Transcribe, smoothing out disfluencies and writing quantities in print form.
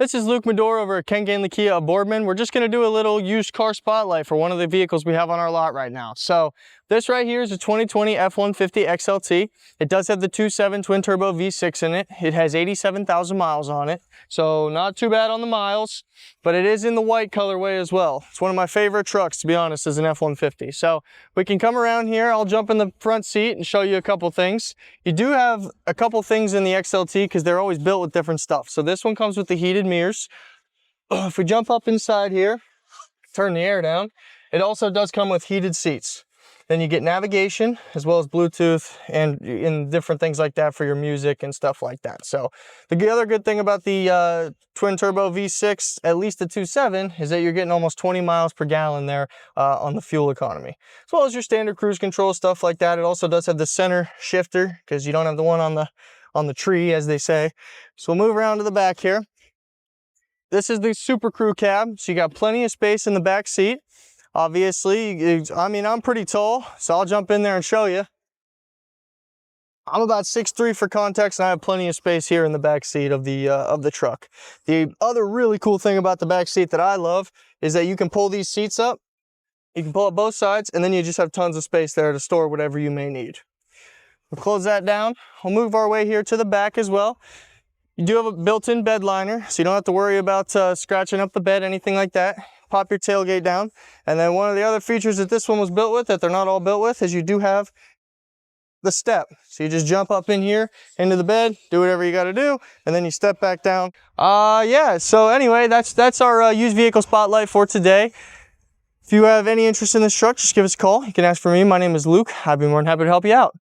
This is Luke Medor over at Ken Ganley Kia Boardman. We're just going to do a little used car spotlight for one of the vehicles we have on our lot right now. So this right here is a 2020 F-150 XLT. It does have the 2.7 twin-turbo V6 in it. It has 87,000 miles on it, so not too bad on the miles, but it is in the white colorway as well. It's one of my favorite trucks, to be honest, as an F-150. So we can come around here. I'll jump in the front seat and show you a couple things. You do have a couple things in the XLT because they're always built with different stuff. So this one comes with the heated mirrors. If we jump up inside here, turn the air down, it also does come with heated seats. Then you get navigation as well as Bluetooth and different things like that for your music and stuff like that. So the other good thing about the twin turbo V6, at least the 2.7, is that you're getting almost 20 miles per gallon there on the fuel economy, as well as your standard cruise control, stuff like that. It also does have the center shifter because you don't have the one on the tree, as they say. So we'll move around to the back here. This is the SuperCrew Cab, so you got plenty of space in the back seat. Obviously, I mean, I'm pretty tall, so I'll jump in there and show you. I'm about 6'3" for context, and I have plenty of space here in the back seat of the truck. The other really cool thing about the back seat that I love is that you can pull these seats up. You can pull up both sides, and then you just have tons of space there to store whatever you may need. We'll close that down. We'll move our way here to the back as well. You do have a built-in bed liner, so you don't have to worry about scratching up the bed, anything like that. Pop your tailgate down. And then one of the other features that this one was built with, that they're not all built with, is you do have the step. So you just jump up in here into the bed, do whatever you got to do, and then you step back down. Yeah, so anyway, that's our used vehicle spotlight for today. If you have any interest in this truck, just give us a call. You can ask for me. My name is Luke. I'd be more than happy to help you out.